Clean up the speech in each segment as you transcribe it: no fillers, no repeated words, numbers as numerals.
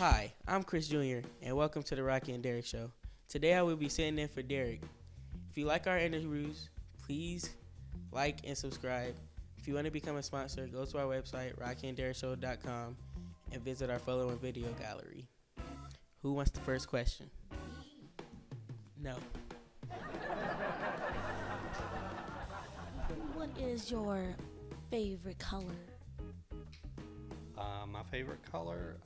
Hi, I'm Chris Jr., and welcome to the Rocky and Derrick Show. Today I will be sitting in for Derrick. If you like our interviews, please like and subscribe. If you want to become a sponsor, go to our website, rockyandderrickshow.com, and visit our photo and video gallery. Who wants the first question? No. What is your favorite color? My favorite color,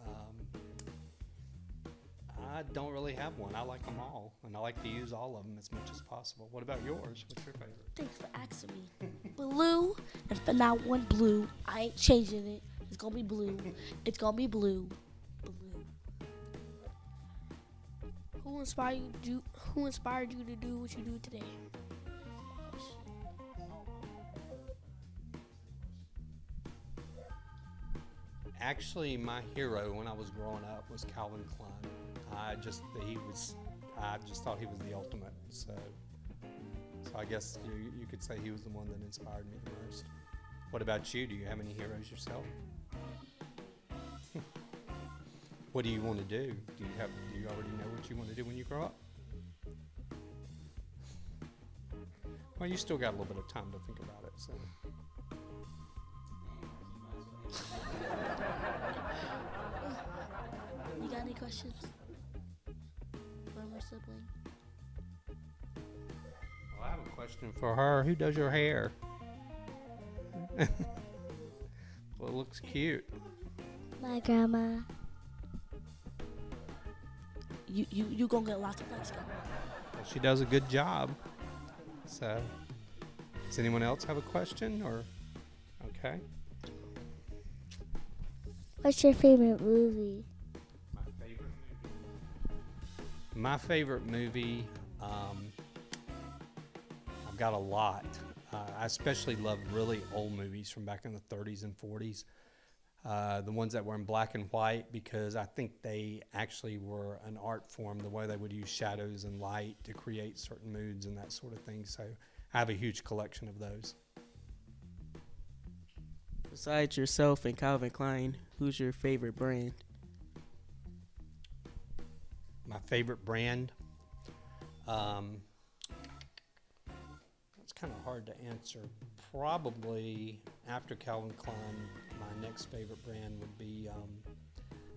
I don't really have one. I like them all, and I like to use all of them as much as possible. What about yours? What's your favorite? Thanks for asking me. Blue, and for now one blue. I ain't changing it. It's gonna be blue. It's gonna be blue. Blue. Who inspired you to do what you do today? Actually, my hero when I was growing up was Calvin Klein. I just thought he was the ultimate. So I guess you could say he was the one that inspired me the most. What about you? Do you have any heroes yourself? What do you want to do? Do you already know what you want to do when you grow up? Well, you still got a little bit of time to think about it. So. You got any questions for my sibling? Well, I have a question for her. Who does your hair? Well, it looks cute. My grandma. You gonna get lots of likes, grandma. Well, she does a good job. So, does anyone else have a question? Or okay. What's your favorite movie? My favorite movie, I've got a lot. I especially love really old movies from back in the 30s and 40s. The ones that were in black and white, because I think they actually were an art form, the way they would use shadows and light to create certain moods and that sort of thing. So I have a huge collection of those. Besides yourself and Calvin Klein, who's your favorite brand? My favorite brand? It's kind of hard to answer. Probably after Calvin Klein, my next favorite brand would be,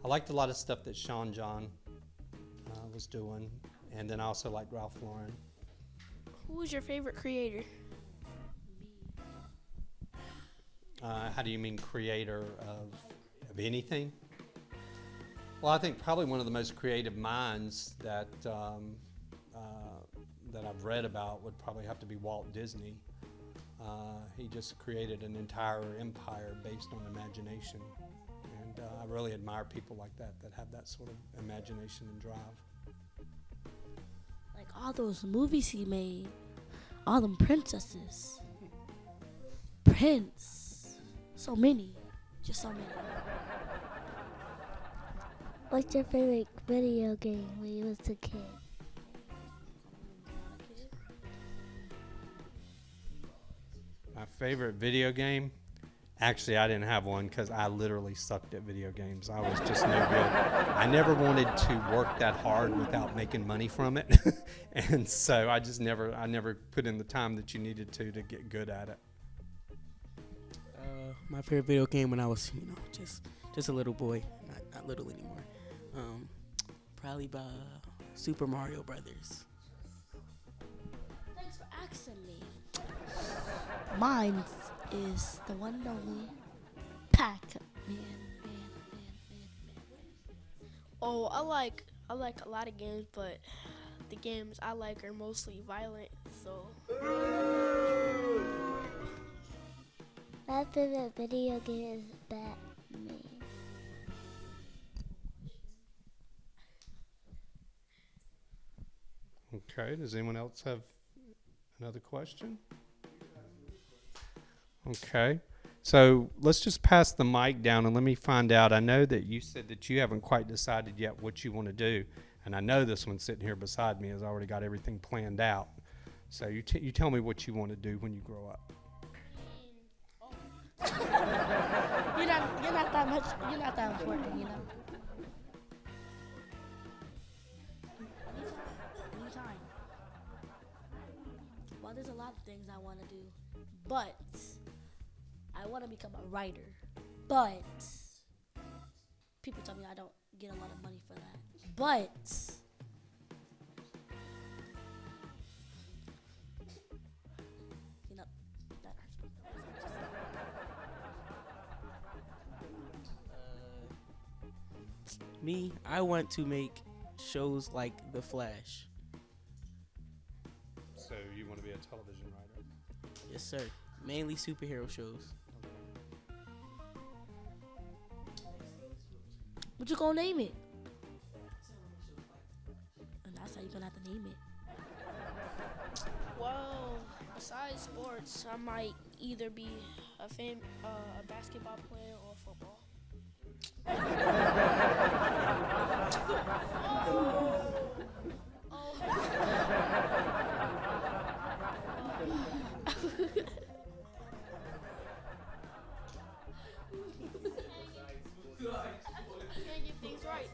I liked a lot of stuff that Sean John was doing, and then I also liked Ralph Lauren. Who was your favorite creator? How do you mean creator of anything? Well, I think probably one of the most creative minds that I've read about would probably have to be Walt Disney. He just created an entire empire based on imagination, and I really admire people like that have that sort of imagination and drive. Like all those movies he made, all them princesses, Prince, so many, just so many. What's your favorite video game when you was a kid? My favorite video game? Actually, I didn't have one because I literally sucked at video games. I was just no good. I never wanted to work that hard without making money from it. And so I never put in the time that you needed to get good at it. My favorite video game when I was, just a little boy, not little anymore. Probably by Super Mario Brothers. Thanks for asking me. Mine is the one and only Pac-Man. Oh, I like a lot of games, but the games I like are mostly violent. So. My favorite video game is Batman. Okay, does anyone else have another question? Okay, so let's just pass the mic down and let me find out. I know that you said that you haven't quite decided yet what you want to do, and I know this one sitting here beside me has already got everything planned out. So you tell me what you want to do when you grow up. You're not that important, Well, there's a lot of things I want to do, but I want to become a writer. But people tell me I don't get a lot of money for that. But you know, that hurts. Me, I want to make shows like The Flash. So you want to be a television writer? Yes, sir. Mainly superhero shows. What you gonna name it? And that's how you gonna have to name it. Well, besides sports, I might either be a basketball player or football. Can't get things right.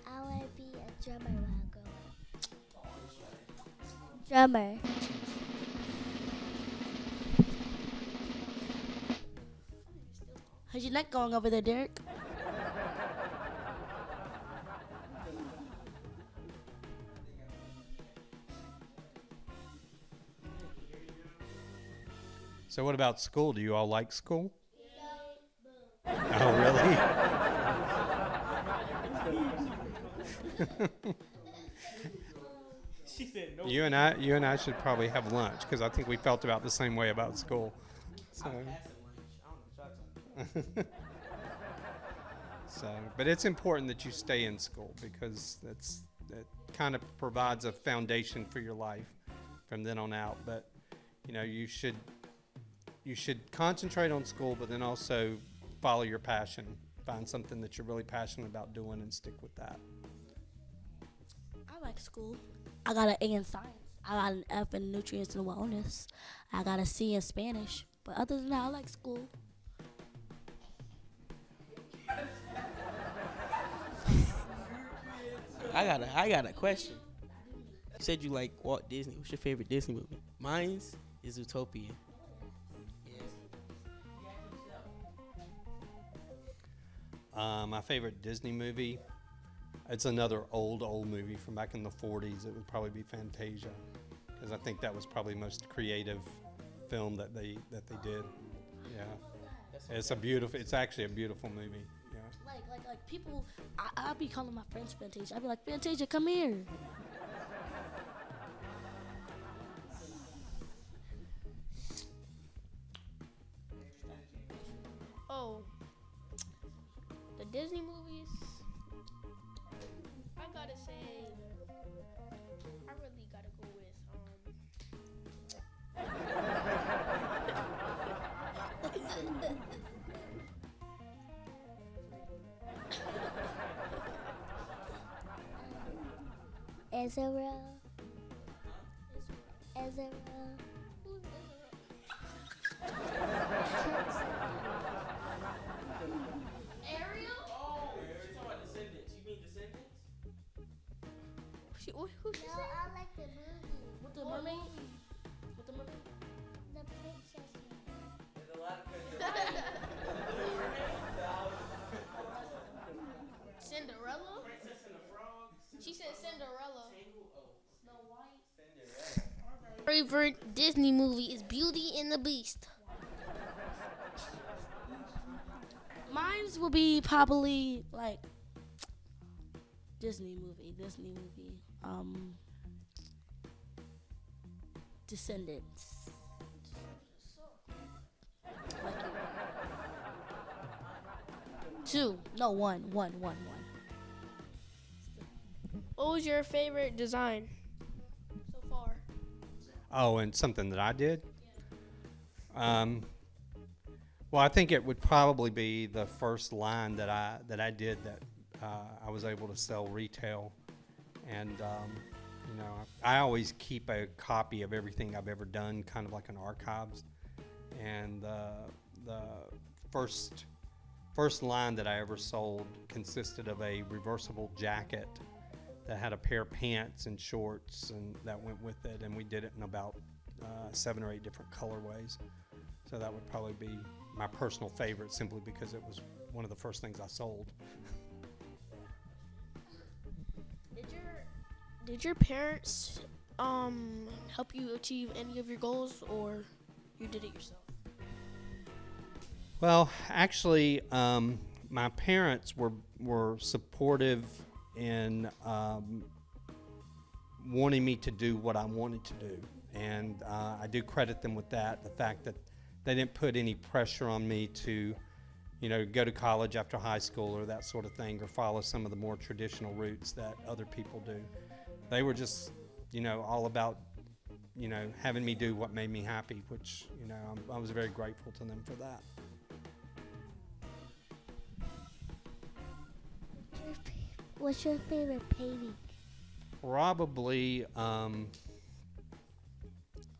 I want to be a drummer when I grow up. Drummer. How's your neck going over there, Derrick? So what about school? Do you all like school? Oh, really? She said no. You and I should probably have lunch because I think we felt about the same way about school. So, I'm passing lunch. I don't know what y'all talking so, but it's important that you stay in school because that kind of provides a foundation for your life from then on out. But you know, you should concentrate on school, but then also follow your passion. Find something that you're really passionate about doing and stick with that. I like school. I got an A in science. I got an F in nutrients and wellness. I got a C in Spanish. But other than that, I like school. I got a question. You said you like Walt Disney. What's your favorite Disney movie? Mine's is Utopia. My favorite Disney movie, it's another old movie from back in the 40s. It would probably be Fantasia, because I think that was probably the most creative film that they did. Yeah, it's actually a beautiful movie. Yeah. Like people, I'll be calling my friends Fantasia. I'll be like, Fantasia, come here. Oh, the Disney movies. I gotta say, I really gotta go with Israel. Israel. who's Ariel? Oh, you're talking about Descendants. You mean Descendants? Who she No, say? I like the movie. With the mermaid? With the mermaid? The princess movie. There's a lot of Cinderella? Princess and the Frog. She said Cinderella. Snow White. Cinderella. Favorite Disney movie is Beauty and the Beast. Mine's will be probably like Disney movie. Descendants. Like you. Two. No, one. What was your favorite design so far? Oh, and something that I did. Well, I think it would probably be the first line that I did that I was able to sell retail, and you know, I always keep a copy of everything I've ever done, kind of like an archives, and the first line that I ever sold consisted of a reversible jacket that had a pair of pants and shorts, and that went with it. And we did it in about 7 or 8 different colorways. So that would probably be my personal favorite, simply because it was one of the first things I sold. Did your parents help you achieve any of your goals, or you did it yourself? Well, actually, my parents were supportive in wanting me to do what I wanted to do, and I do credit them with that. The fact that they didn't put any pressure on me to, go to college after high school or that sort of thing, or follow some of the more traditional routes that other people do. They were just, all about, having me do what made me happy, which, I was very grateful to them for that. What's your favorite painting? Probably, I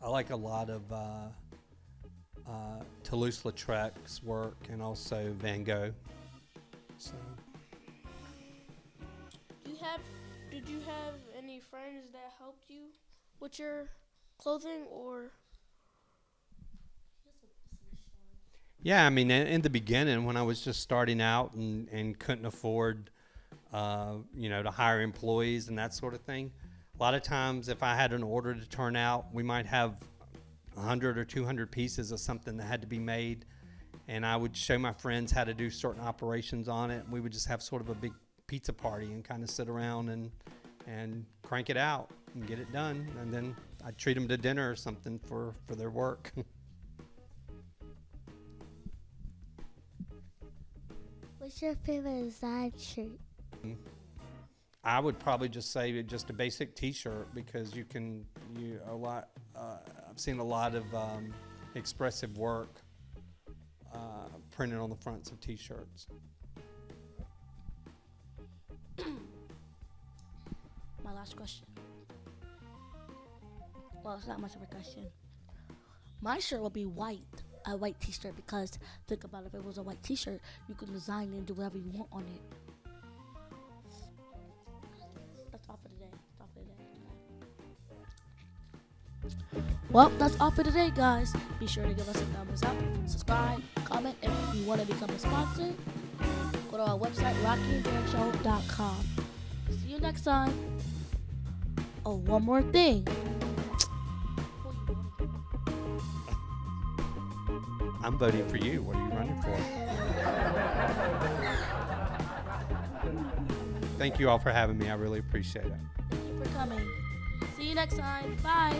like a lot of Toulouse-Lautrec's work, and also Van Gogh. So. Did you have any friends that helped you with your clothing, or? Yeah, I mean, in the beginning, when I was just starting out and couldn't afford, to hire employees and that sort of thing, a lot of times if I had an order to turn out, we might have 100 or 200 pieces of something that had to be made, and I would show my friends how to do certain operations on it. We would just have sort of a big pizza party and kind of sit around and crank it out and get it done, and then I'd treat them to dinner or something for their work. What's your favorite design shirt? I would probably just say just a basic T-shirt, because I've seen a lot of expressive work printed on the fronts of T-shirts. My last question. Well, it's not much of a question. My shirt will be white, a white T-shirt, because think about it, if it was a white T-shirt, you can design and do whatever you want on it. That's all for today. Well, that's all for today, guys. Be sure to give us a thumbs up, subscribe, comment, if you want to become a sponsor. Go to our website, rockyandderrickshow.com. See you next time. Oh, one more thing. I'm voting for you. What are you running for? Thank you all for having me. I really appreciate it. Thank you for coming. See you next time. Bye.